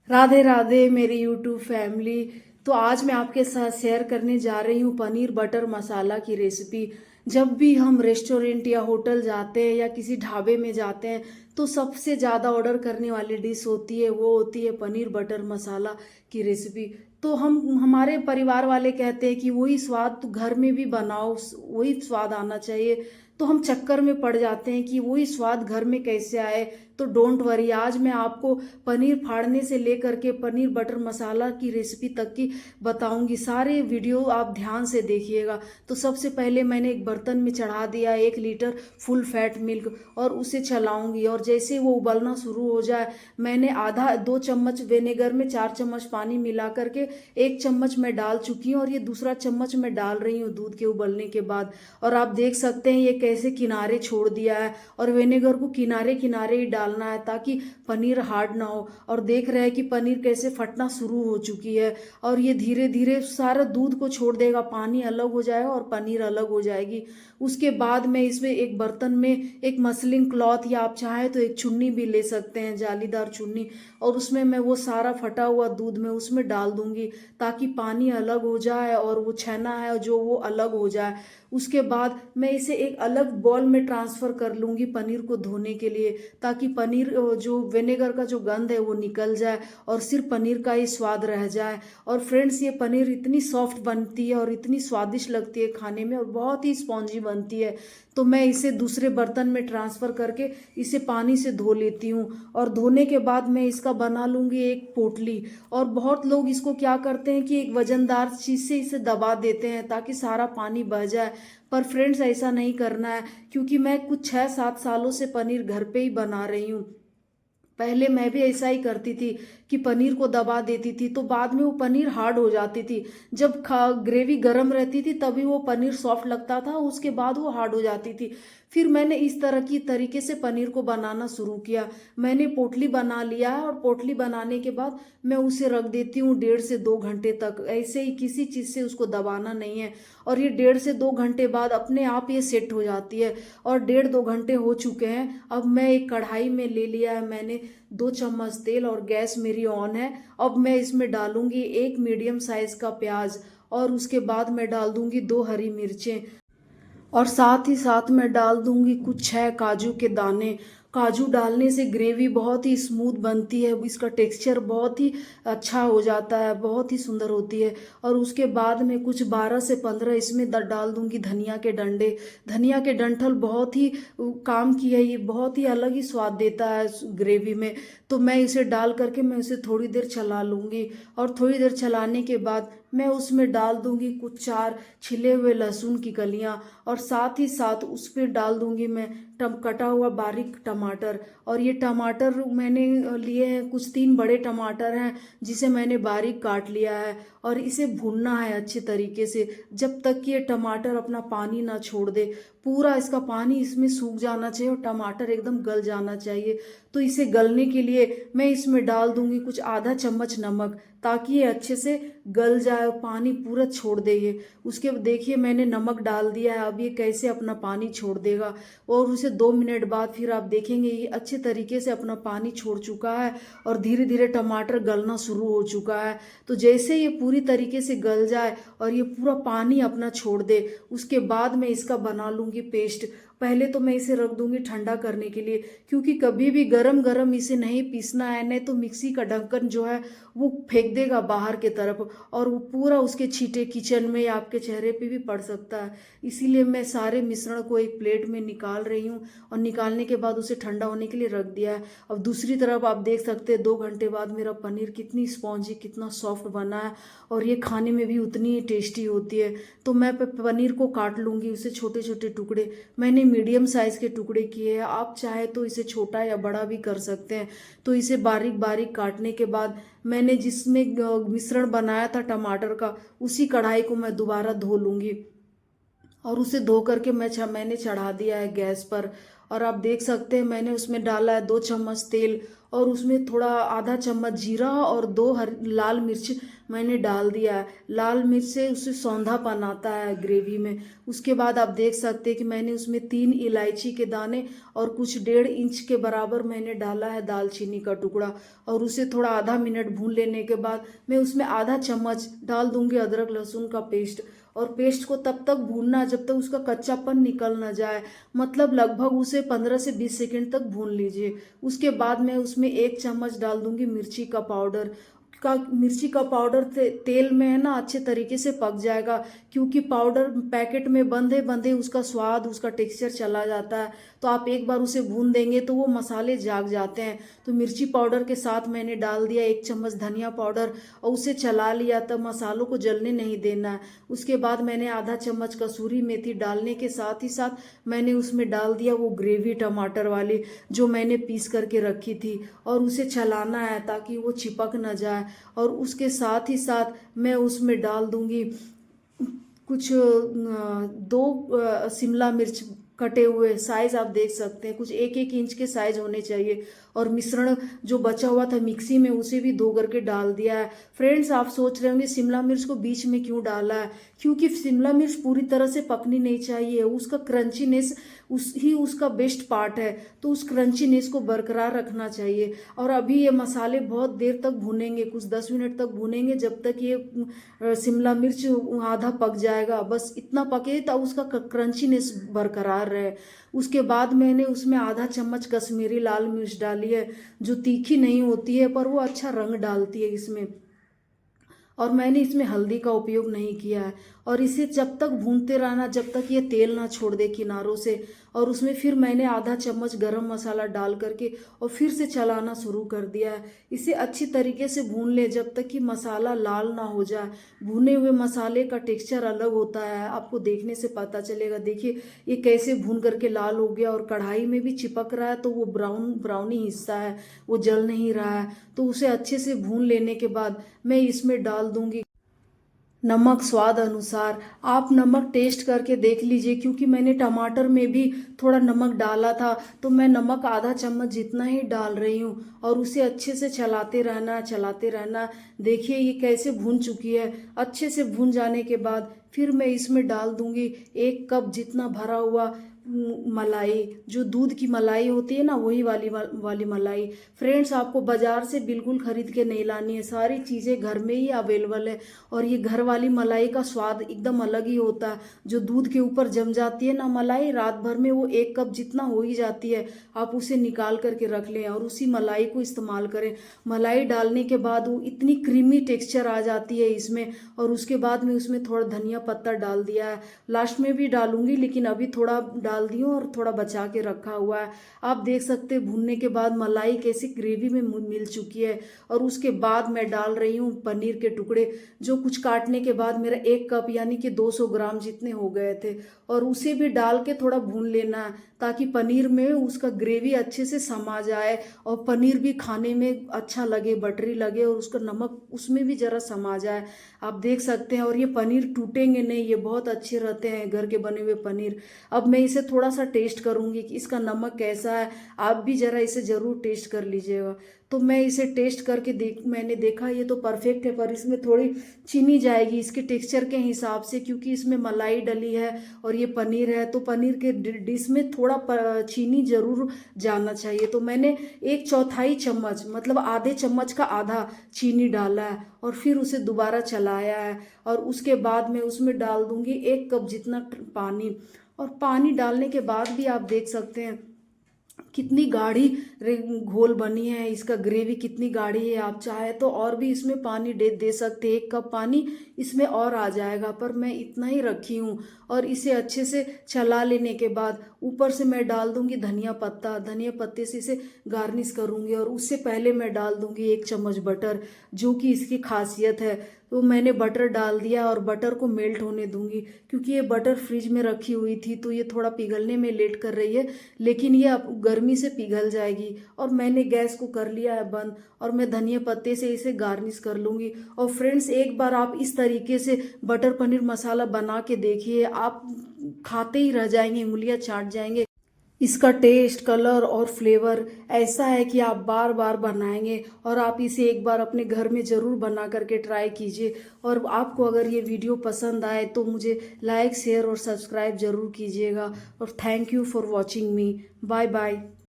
राधे राधे मेरी YouTube family. तो आज मैं आपके साथ शेयर करने जा रही हूँ पनीर बटर मसाला की रेसिपी। जब भी हम रेस्टोरेंट या होटल जाते हैं या किसी ढाबे में जाते हैं तो सबसे ज़्यादा ऑर्डर करने वाली डिश होती है, वो होती है पनीर बटर मसाला की रेसिपी। तो हम हमारे परिवार वाले कहते हैं कि वही स्वाद तो घर में भी बनाओ, वही स्वाद आना चाहिए। तो हम चक्कर में पड़ जाते हैं कि वही स्वाद घर में कैसे आए। तो डोंट वरी, आज मैं आपको पनीर फाड़ने से लेकर के पनीर बटर मसाला की रेसिपी तक की बताऊंगी। सारे वीडियो आप ध्यान से देखिएगा। तो सबसे पहले मैंने एक बर्तन में चढ़ा दिया 1 लीटर फुल फैट मिल्क और उसे चलाऊंगी। और जैसे वो उबलना शुरू हो जाए, मैंने आधा 2 चम्मच विनेगर में 4 चम्मच पानी मिला करके 1 चम्मच मैं डाल चुकी हूँ और ये दूसरा चम्मच मैं डाल रही हूँ दूध के उबलने के बाद। और आप देख सकते हैं ये कैसे किनारे छोड़ दिया है। और विनेगर को किनारे किनारे ही डालना है ताकि पनीर हार्ड ना हो। और देख रहे हैं कि पनीर कैसे फटना शुरू हो चुकी है और ये धीरे धीरे सारा दूध को छोड़ देगा, पानी अलग हो जाएगा और पनीर अलग हो जाएगी। उसके बाद मैं इसमें एक बर्तन में एक मसलिंग क्लॉथ या आप चाहे तो एक चुन्नी भी ले सकते हैं, जालीदार चुन्नी। और उसमें मैं वो सारा फटा हुआ दूध में उसमें डाल दूंगी ताकि पानी अलग हो जाए और वो छेना है जो वो अलग हो जाए। उसके बाद मैं इसे एक अलग बॉल में ट्रांसफ़र कर लूँगी पनीर को धोने के लिए, ताकि पनीर जो विनेगर का जो गंध है वो निकल जाए और सिर्फ पनीर का ही स्वाद रह जाए। और फ्रेंड्स, ये पनीर इतनी सॉफ्ट बनती है और इतनी स्वादिष्ट लगती है खाने में और बहुत ही स्पॉन्जी बनती है। तो मैं इसे दूसरे बर्तन में ट्रांसफ़र करके इसे पानी से धो लेती हूँ। और धोने के बाद मैं इसका बना लूँगी एक पोटली। और बहुत लोग इसको क्या करते हैं कि एक वजनदार चीज़ से इसे दबा देते हैं ताकि सारा पानी बह जाए। पर फ्रेंड्स, ऐसा नहीं करना है, क्योंकि मैं कुछ 6-7 सालों से पनीर घर पे ही बना रही हूँ। पहले मैं भी ऐसा ही करती थी कि पनीर को दबा देती थी तो बाद में वो पनीर हार्ड हो जाती थी। जब ग्रेवी गर्म रहती थी तभी वो पनीर सॉफ्ट लगता था, उसके बाद वो हार्ड हो जाती थी। फिर मैंने इस तरह की तरीके से पनीर को बनाना शुरू किया। मैंने पोटली बना लिया है और पोटली बनाने के बाद मैं उसे रख देती हूँ 1.5 से 2 घंटे तक। ऐसे ही किसी चीज़ से उसको दबाना नहीं है। और ये 1.5 से 2 घंटे बाद अपने आप ये सेट हो जाती है। और 1.5-2 घंटे हो चुके हैं। अब मैं एक कढ़ाई में ले लिया है मैंने 2 चम्मच तेल और गैस मेरी ऑन है। अब मैं इसमें डालूंगी एक मीडियम साइज का प्याज और उसके बाद मैं डाल दूंगी 2 हरी मिर्चें और साथ ही साथ मैं डाल दूंगी कुछ 6 काजू के दाने। काजू डालने से ग्रेवी बहुत ही स्मूथ बनती है, इसका टेक्सचर बहुत ही अच्छा हो जाता है, बहुत ही सुंदर होती है। और उसके बाद में कुछ 12 से 15 इसमें डाल दूंगी धनिया के डंडे। धनिया के डंठल बहुत ही काम की है, ये बहुत ही अलग ही स्वाद देता है ग्रेवी में। तो मैं इसे डाल करके मैं इसे थोड़ी देर चला लूँगी। और थोड़ी देर चलाने के बाद मैं उसमें डाल दूंगी कुछ 4 छिले हुए लहसुन की कलियां और साथ ही साथ उस पर डाल दूंगी मैं कटा हुआ बारीक टमाटर। और ये टमाटर मैंने लिए हैं, कुछ 3 बड़े टमाटर हैं जिसे मैंने बारीक काट लिया है। और इसे भूनना है अच्छे तरीके से जब तक कि ये टमाटर अपना पानी ना छोड़ दे। पूरा इसका पानी इसमें सूख जाना चाहिए और टमाटर एकदम गल जाना चाहिए। तो इसे गलने के लिए मैं इसमें डाल दूंगी कुछ आधा चम्मच नमक, ताकि ये अच्छे से गल जाए, पानी पूरा छोड़ दे ये। उसके देखिए मैंने नमक डाल दिया है, अब ये कैसे अपना पानी छोड़ देगा। और उसे 2 मिनट बाद फिर आप देखेंगे ये अच्छे तरीके से अपना पानी छोड़ चुका है और धीरे धीरे टमाटर गलना शुरू हो चुका है। तो जैसे ये पूरी तरीके से गल जाए और ये पूरा पानी अपना छोड़ दे, उसके बाद मैं इसका बना लूँगी पेस्ट। पहले तो मैं इसे रख दूंगी ठंडा करने के लिए, क्योंकि कभी भी गरम गरम इसे नहीं पीसना है, नहीं तो मिक्सी का ढक्कन जो है वो फेंक देगा बाहर के तरफ और वो पूरा उसके छींटे किचन में या आपके चेहरे पे भी पड़ सकता है। इसीलिए मैं सारे मिश्रण को एक प्लेट में निकाल रही हूँ और निकालने के बाद उसे ठंडा होने के लिए रख दिया है। अब दूसरी तरफ आप देख सकते हैं 2 घंटे बाद मेरा पनीर कितनी स्पॉन्जी, कितना सॉफ्ट बना है और ये खाने में भी उतनी ही टेस्टी होती है। तो मैं पनीर को काट लूँगी, उसे छोटे छोटे टुकड़े मैंने मीडियम साइज़ के टुकड़े किए हैं, आप चाहे तो इसे छोटा या बड़ा भी कर सकते हैं। तो इसे बारीक बारीक काटने के बाद मैंने जिसमें मिश्रण बनाया था टमाटर का, उसी कढ़ाई को मैं दोबारा धो लूँगी और उसे धो करके मैंने चढ़ा दिया है गैस पर। और आप देख सकते हैं मैंने उसमें डाला है 2 चम्मच तेल और उसमें थोड़ा आधा चम्मच जीरा और 2 लाल मिर्च मैंने डाल दिया है। लाल मिर्च से उससे सौंधापन आता है ग्रेवी में। उसके बाद आप देख सकते हैं कि मैंने उसमें 3 इलायची के दाने और कुछ 1.5 इंच के बराबर मैंने डाला है दालचीनी का टुकड़ा, और उसे थोड़ा आधा मिनट भून लेने के बाद मैं उसमें आधा चम्मच डाल दूंगी अदरक लहसुन का पेस्ट। और पेस्ट को तब तक भूनना जब तक उसका कच्चापन निकल ना जाए, मतलब लगभग उसे 15 से 20 सेकंड तक भून लीजिए। उसके बाद मैं उसमें 1 चम्मच डाल दूंगी मिर्ची का पाउडर तेल में है ना अच्छे तरीके से पक जाएगा, क्योंकि पाउडर पैकेट में बंधे बंधे उसका स्वाद उसका टेक्सचर चला जाता है। तो आप एक बार उसे भून देंगे तो वो मसाले जाग जाते हैं। तो मिर्ची पाउडर के साथ मैंने डाल दिया 1 चम्मच धनिया पाउडर और उसे चला लिया, तब मसालों को जलने नहीं देना है। उसके बाद मैंने आधा चम्मच कसूरी मेथी डालने के साथ ही साथ मैंने उसमें डाल दिया वो ग्रेवी टमाटर वाली जो मैंने पीस करके रखी थी, और उसे चलाना है ताकि वो चिपक न जाए। और उसके साथ ही साथ मैं उसमें डाल दूंगी कुछ 2 शिमला मिर्च कटे हुए, साइज आप देख सकते हैं कुछ 1-1 इंच के साइज होने चाहिए। और मिश्रण जो बचा हुआ था मिक्सी में उसे भी 2 करके डाल दिया है। फ्रेंड्स, आप सोच रहे होंगे शिमला मिर्च को बीच में क्यों डाला है? क्योंकि शिमला मिर्च पूरी तरह से पकनी नहीं चाहिए, उसका क्रंचीनेस उसका बेस्ट पार्ट है, तो उस क्रंचीनेस को बरकरार रखना चाहिए। और अभी ये मसाले बहुत देर तक भूनेंगे, कुछ 10 मिनट तक भूनेंगे, जब तक ये शिमला मिर्च आधा पक जाएगा, बस इतना पके तब उसका क्रंचीनेस बरकरार रहे। उसके बाद मैंने उसमें आधा चम्मच कश्मीरी लाल मिर्च डाली है, जो तीखी नहीं होती है पर वो अच्छा रंग डालती है इसमें। और मैंने इसमें हल्दी का उपयोग नहीं किया है। और इसे जब तक भूनते रहना जब तक ये तेल ना छोड़ दे किनारों से। और उसमें फिर मैंने आधा चम्मच गरम मसाला डाल करके और फिर से चलाना शुरू कर दिया है। इसे अच्छी तरीके से भून ले जब तक कि मसाला लाल ना हो जाए। भुने हुए मसाले का टेक्सचर अलग होता है, आपको देखने से पता चलेगा। देखिए ये कैसे भून करके लाल हो गया, और कढ़ाई में भी चिपक रहा है, तो वो ब्राउनी हिस्सा है वो जल नहीं रहा है। तो उसे अच्छे से भून लेने के बाद मैं इसमें डाल दूंगी नमक स्वाद अनुसार। आप नमक टेस्ट करके देख लीजिए, क्योंकि मैंने टमाटर में भी थोड़ा नमक डाला था, तो मैं नमक आधा चम्मच जितना ही डाल रही हूँ। और उसे अच्छे से चलाते रहना। देखिए ये कैसे भून चुकी है। अच्छे से भून जाने के बाद फिर मैं इसमें डाल दूंगी 1 कप जितना भरा हुआ मलाई, जो दूध की मलाई होती है ना, वही वाली मलाई। फ्रेंड्स, आपको बाजार से बिल्कुल खरीद के नहीं लानी है, सारी चीज़ें घर में ही अवेलेबल है। और ये घर वाली मलाई का स्वाद एकदम अलग ही होता है। जो दूध के ऊपर जम जाती है ना मलाई, रात भर में वो 1 कप जितना हो ही जाती है। आप उसे निकाल करके रख लें और उसी मलाई को इस्तेमाल करें। मलाई डालने के बाद वो इतनी क्रीमी टेक्सचर आ जाती है इसमें। और उसके बाद में उसमें थोड़ा धनिया पत्ता डाल दिया है, लास्ट में भी डालूंगी, लेकिन अभी थोड़ा डाल दी हूँ और थोड़ा बचा के रखा हुआ है। आप देख सकते हैं भूनने के बाद मलाई कैसी ग्रेवी में मिल चुकी है। और उसके बाद मैं डाल रही हूँ पनीर के टुकड़े, जो कुछ काटने के बाद मेरा 1 कप यानी कि 200 ग्राम जितने हो गए थे। और उसे भी डाल के थोड़ा भून लेना है, ताकि पनीर में उसका ग्रेवी अच्छे से समा जाए और पनीर भी खाने में अच्छा लगे, बटरी लगे, और उसका नमक उसमें भी जरा समा जाए। आप देख सकते हैं। और ये पनीर टूटेंगे नहीं, ये बहुत अच्छे रहते हैं घर के बने हुए पनीर। अब मैं इसे थोड़ा सा टेस्ट करूंगी कि इसका नमक कैसा है। आप भी जरा इसे जरूर टेस्ट कर लीजिएगा। तो मैं इसे टेस्ट करके मैंने देखा ये तो परफेक्ट है, पर इसमें थोड़ी चीनी जाएगी इसके टेक्सचर के हिसाब से, क्योंकि इसमें मलाई डली है और ये पनीर है, तो पनीर के डिश में थोड़ा चीनी जरूर जाना चाहिए। तो मैंने 1/4 चम्मच, मतलब आधे चम्मच का आधा चीनी डाला है, और फिर उसे दोबारा चलाया है। और उसके बाद मैं उसमें डाल दूंगी 1 कप जितना पानी। और पानी डालने के बाद भी आप देख सकते हैं कितनी गाढ़ी घोल बनी है, इसका ग्रेवी कितनी गाढ़ी है। आप चाहे तो और भी इसमें पानी दे सकते हैं, 1 कप पानी इसमें और आ जाएगा, पर मैं इतना ही रखी हूँ। और इसे अच्छे से चला लेने के बाद ऊपर से मैं डाल दूंगी धनिया पत्ते से इसे गार्निश करूंगी। और उससे पहले मैं डाल दूंगी 1 चम्मच बटर, जो कि इसकी खासियत है। तो मैंने बटर डाल दिया और बटर को मेल्ट होने दूंगी, क्योंकि ये बटर फ्रिज में रखी हुई थी तो ये थोड़ा पिघलने में लेट कर रही है, लेकिन ये अब गर्मी से पिघल जाएगी। और मैंने गैस को कर लिया है बंद, और मैं धनिया पत्ते से इसे गार्निश कर लूंगी। और फ्रेंड्स, एक बार आप इस तरीके से बटर पनीर मसाला बना के देखिए, आप खाते ही रह जाएंगे, उंगलियां चाट जाएंगे। इसका टेस्ट, कलर और फ्लेवर ऐसा है कि आप बार बार बनाएंगे और आप इसे एक बार अपने घर में ज़रूर बना करके ट्राई कीजिए। और आपको अगर ये वीडियो पसंद आए तो मुझे लाइक, शेयर और सब्सक्राइब ज़रूर कीजिएगा। और thank you for watching me. Bye bye.